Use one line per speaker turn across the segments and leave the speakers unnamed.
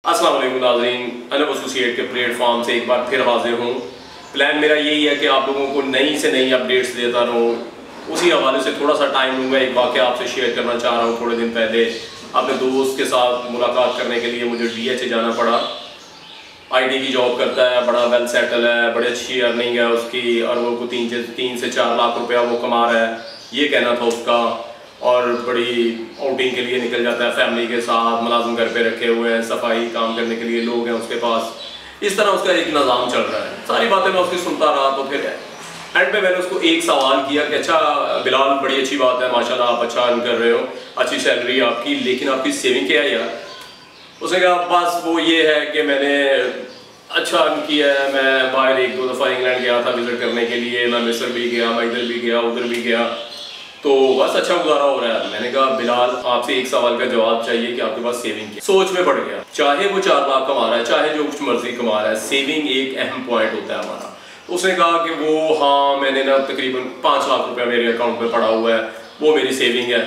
अस्सलाम वालेकुम नाज़रीन, अनब एसोसिएट के प्लेटफॉर्म से एक बार फिर हाजिर हूँ। प्लान मेरा यही है कि आप लोगों को नई से नई अपडेट्स देता रहूँ। उसी हवाले से थोड़ा सा टाइम लूँगा, एक वाक़या आपसे शेयर करना चाह रहा हूँ। थोड़े दिन पहले अपने दोस्त के साथ मुलाकात करने के लिए मुझे DH जाना पड़ा। IT की जॉब करता है, बड़ा वेल सेटल है, बड़ी अच्छी अर्निंग है उसकी, और वो 3 से 4 लाख रुपया वो कमा रहा है, ये कहना था उसका। और बड़ी आउटिंग के लिए निकल जाता है फैमिली के साथ, मुलाजिम घर पे रखे हुए हैं, सफाई काम करने के लिए लोग हैं उसके पास। इस तरह उसका एक निज़ाम चल रहा है। सारी बातें मैं उसकी सुनता रहा। तो फिर एंड पे मैंने उसको एक सवाल किया कि अच्छा बिलाल, बड़ी अच्छी बात है, माशाल्लाह आप अच्छा अर्न कर रहे हो, अच्छी सैलरी आपकी, लेकिन आपकी सेविंग क्या है यार? उसने कहा बस वो ये है कि मैंने अच्छा अर्न किया है, मैं बाहर 1-2 दफ़ा इंग्लैंड गया था विज़िट करने के लिए, मैं मिस्र भी गया, मैं इधर भी गया, उधर भी गया, तो बस अच्छा गुजारा हो रहा है। मैंने कहा बिलाल, आपसे एक सवाल का जवाब चाहिए कि आपके पास सेविंग क्या? सोच में पड़ गया। चाहे वो 4 लाख कमा रहा है, चाहे जो कुछ मर्जी कमा रहा है, सेविंग एक अहम पॉइंट होता है हमारा। तो उसने कहा कि वो हाँ, मैंने ना तकरीबन 5 लाख रुपया मेरे अकाउंट में पड़ा हुआ है, वो मेरी सेविंग है।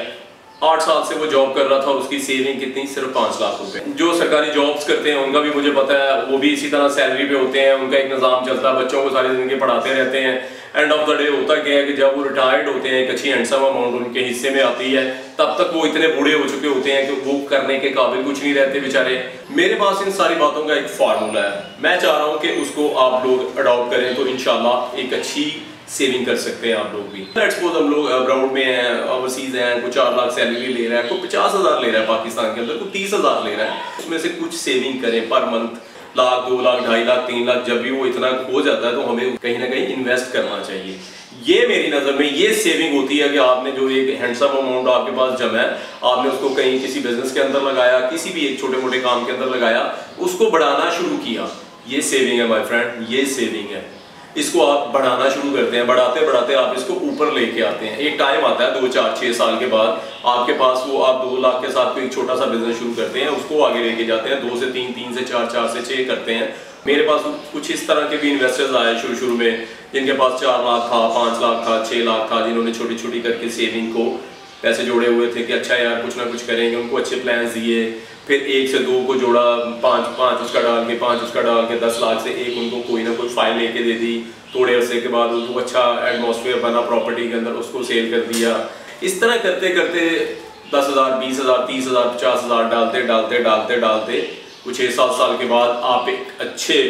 8 साल से वो जॉब कर रहा था और उसकी सेविंग कितनी? सिर्फ 5 लाख रुपए। जो सरकारी जॉब्स करते हैं उनका भी मुझे पता है, वो भी इसी तरह सैलरी पे होते हैं, उनका एक निज़ाम चलता है, बच्चों को सारी ज़िंदगी पढ़ाते रहते हैं। एंड ऑफ द डे होता क्या है कि जब वो रिटायर्ड होते हैं, एक अच्छी हैंडसम अमाउंट उनके हिस्से में आती है, तब तक वो इतने बूढ़े हो चुके होते हैं कि वो करने के काबिल कुछ नहीं रहते बेचारे। मेरे पास इन सारी बातों का एक फार्मूला है, मैं चाह रहा हूँ कि उसको आप लोग अडॉप्ट करें, तो इंशाल्लाह एक अच्छी सेविंग कर सकते हैं आप लोग भी। लेट्स सपोज हम लोग अब्राउड में हैं, ओवरसीज हैं, कोई 4 लाख सैलरी ले रहा है, कोई 50,000 ले रहा है पाकिस्तान के अंदर, कोई 30,000 ले रहा है, उसमें से कुछ सेविंग करें पर मंथ। लाख, 2 लाख, 2.5 लाख, 3 लाख, जब भी वो इतना हो जाता है तो हमें कहीं ना कहीं इन्वेस्ट करना चाहिए। ये मेरी नज़र में ये सेविंग होती है कि आपने जो एक हैंडसम अमाउंट आपके पास जमा है, आपने उसको कहीं किसी बिजनेस के अंदर लगाया, किसी भी एक छोटे मोटे काम के अंदर लगाया, उसको बढ़ाना शुरू किया, ये सेविंग है माय फ्रेंड, ये सेविंग है। इसको आप बढ़ाना शुरू करते हैं, बढ़ाते बढ़ाते आप इसको ऊपर लेके आते हैं। एक टाइम आता है 2, 4, 6 साल के बाद आपके पास वो, आप 2 लाख के साथ कोई एक छोटा सा बिजनेस शुरू करते हैं, उसको आगे लेके जाते हैं, 2 से 3, 3 से 4, 4 से 6 करते हैं। मेरे पास कुछ इस तरह के भी इन्वेस्टर्स आए शुरू में, जिनके पास 4 लाख था, 5 लाख था, 6 लाख था, जिन्होंने छोटी छोटी करके सेविंग को पैसे जोड़े हुए थे कि अच्छा यार कुछ ना कुछ करेंगे, उनको अच्छे प्लान्स दिए, फिर 1 से 2 को जोड़ा, 5 उसका डाल के, 5 उसका डाल के 10 लाख से एक उनको कोई ना कोई फाइल लेके दे दी। थोड़े अरसे के बाद उनको अच्छा एटमॉस्फेयर बना प्रॉपर्टी के अंदर, उसको सेल कर दिया। इस तरह करते करते 10,000, 20,000, 30,000, 50,000 डालते डालते डालते डालते कुछ 6-7 साल के बाद आप एक अच्छे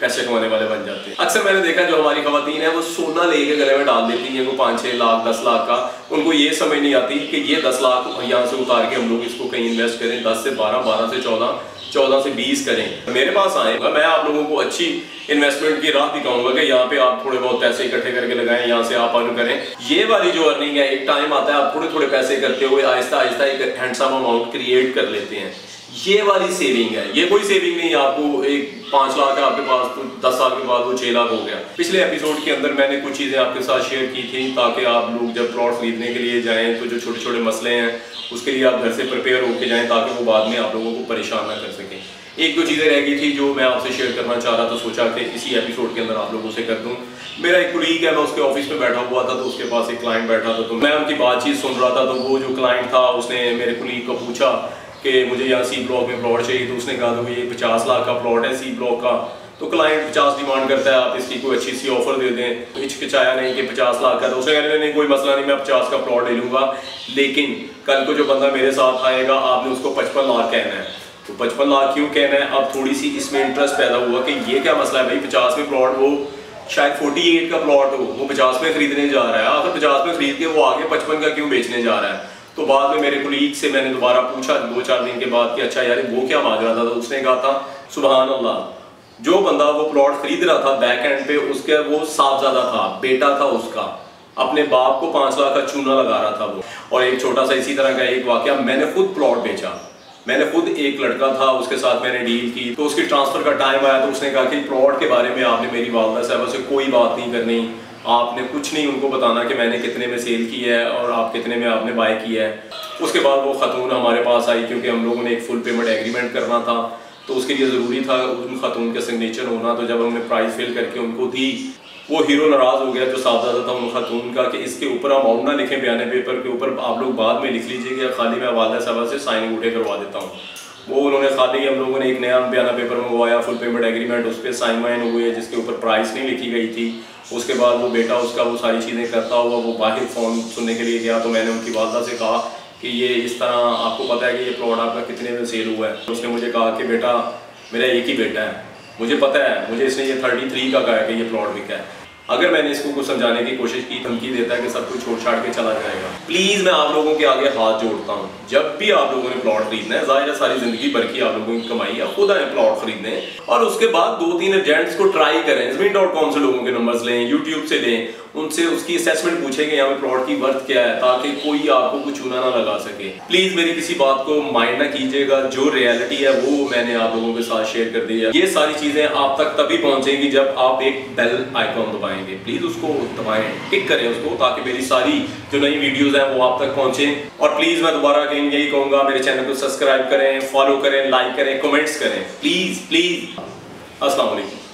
पैसे कमाने वाले बन जाते हैं। अक्सर मैंने देखा जो हमारी खवातीन है वो सोना लेके गले में डाल देती हैं, वो 5-6 लाख, 10 लाख का। उनको ये समझ नहीं आती कि ये 10 लाख यहाँ से उतार के हम लोग इसको कहीं इन्वेस्ट करें, 10 से 12, 12 से 14, 14 से 20 करें। मेरे पास आएगा, मैं आप लोगों को अच्छी इन्वेस्टमेंट की राह दिखाऊंगा कि यहाँ पे आप थोड़े बहुत पैसे इकट्ठे करके लगाएं, यहाँ से आप अर्न करें। ये वाली जो अर्निंग है, एक टाइम आता है आप थोड़े थोड़े पैसे करते हुए आहिस्ता आहिस्ता एक हैंडसम अमाउंट क्रिएट कर लेते हैं। ये वाली सेविंग है, ये कोई सेविंग नहीं आपको एक 5 लाख है आपके पास तो 10 साल के बाद वो 6 लाख हो गया। पिछले एपिसोड के अंदर मैंने कुछ चीज़ें आपके साथ शेयर की थी ताकि आप लोग जब प्लॉट खरीदने के लिए जाएं तो जो छोटे छोटे मसले हैं उसके लिए आप घर से प्रिपेयर होकर जाएं, ताकि वो बाद में आप लोगों को परेशान ना कर सकें। 1-2 चीज़ें रह गई थी जो मैं आपसे शेयर करना चाह रहा था, सोचा कि इसी एपिसोड के अंदर आप लोगों से कर दूं। मेरा एक कुलीग है, मैं उसके ऑफिस में बैठा हुआ था, तो उसके पास एक क्लाइंट बैठा था, तो मैं उनकी बातचीत सुन रहा था। तो वो जो क्लाइंट था उसने मेरे कुलीग को पूछा कि मुझे यहाँ C ब्लॉक में प्लॉट चाहिए, तो उसने कहा तो ये 50 लाख का प्लॉट है C ब्लॉक का। तो क्लाइंट 50 डिमांड करता है, आप इसकी कोई अच्छी सी ऑफर दे दें। तो हिचकिचाया नहीं कि 50 लाख का, तो उसने कहने नहीं कोई मसला नहीं, मैं 50 का प्लॉट ले लूँगा, लेकिन कल को जो बंदा मेरे साथ आएगा आपने उसको 55 लाख कहना है। तो 55 लाख क्यों कहना है? अब थोड़ी सी इसमें इंटरेस्ट पैदा हुआ कि ये क्या मसला है भाई, 50 में प्लॉट, वो शायद 48 का प्लॉट हो, वो 50 में खरीदने जा रहा है, आखिर 50 में खरीद के वो आगे 55 का क्यों बेचने जा रहा है? तो बाद में मेरे कुलीग से मैंने दोबारा पूछा 2-4 दिन के बाद कि अच्छा यार वो क्या मांग रहा था? तो उसने कहा था सुभान अल्लाह, जो बंदा वो प्लॉट खरीद रहा था बैक एंड पे उसके वो साहबजादा था, बेटा था उसका, अपने बाप को 5 लाख का चूना लगा रहा था वो। और एक छोटा सा इसी तरह का एक वाकया, मैंने खुद प्लॉट बेचा, मैंने खुद, एक लड़का था उसके साथ मैंने डील की, तो उसकी ट्रांसफर का टाइम आया तो उसने कहा कि प्लॉट के बारे में आपने मेरी वालदा साहबा से कोई बात नहीं करनी, आपने कुछ नहीं उनको बताना कि मैंने कितने में सेल की है और आप कितने में आपने बाय किया है। उसके बाद वो खतून हमारे पास आई, क्योंकि हम लोगों ने एक फुल पेमेंट एग्रीमेंट करना था, तो उसके लिए ज़रूरी था उन खतून के सिग्नेचर होना। तो जब हमने प्राइस फिल करके उनको दी, वो हीरो नाराज़ हो गया जो साहबजादा था उन खतून का कि इसके ऊपर अमाउंट ना लिखें बयान पेपर के ऊपर, आप लोग बाद में लिख लीजिएगा, खाली मैं वालदा साहबा से साइन अंगूठे करवा देता हूँ। वो उन्होंने खाली, हम लोगों ने एक नया बयाना पेपर मंगवाया, फुल पेमेंट एग्रीमेंट, उस पर साइन वाइन हुए जिसके ऊपर प्राइस नहीं लिखी गई थी। उसके बाद वो बेटा उसका वो सारी चीज़ें करता हुआ वो बाहर फ़ोन सुनने के लिए गया, तो मैंने उनकी वालदा से कहा कि ये इस तरह आपको पता है कि ये प्लॉट आपका कितने में सेल हुआ है। तो उसने मुझे कहा कि बेटा मेरा एक ही बेटा है, मुझे पता है, मुझे इसने ये 33 का कहा है कि ये प्लॉट बिका है। अगर मैंने इसको कुछ समझाने की कोशिश की, धमकी देता है कि सब कुछ छोड़ छाड़ के चला जाएगा। प्लीज़ मैं आप लोगों के आगे हाथ जोड़ता हूँ, जब भी आप लोगों ने प्लॉट खरीदना है, जाहिर है सारी ज़िंदगी भर की आप लोगों की कमाई है, खुद आए प्लॉट खरीदने और उसके बाद 2-3 एजेंट्स को ट्राई करें। Zmin.com से लोगों के नंबर्स लें, यूट्यूब से लें, उनसे उसकी असेसमेंट पूछेंगे यहाँ पे प्लॉट की वर्थ क्या है, ताकि कोई आपको कुछ चूना ना लगा सके। प्लीज़ मेरी किसी बात को माइंड ना कीजिएगा, जो रियलिटी है वो मैंने आप लोगों के साथ शेयर कर दी है। ये सारी चीज़ें आप तक तभी पहुँचेंगी जब आप एक बेल आइकॉन दबाएंगे। प्लीज़ उसको दबाएं, टिक करें उसको, ताकि मेरी सारी जो नई वीडियोस हैं वो आप तक पहुंचें। और प्लीज़ मैं दोबारा अगेन यही कहूँगा, मेरे चैनल को सब्सक्राइब करें, फॉलो करें, लाइक करें, कमेंट्स करें, प्लीज़ प्लीज़। अस्सलाम वालेकुम।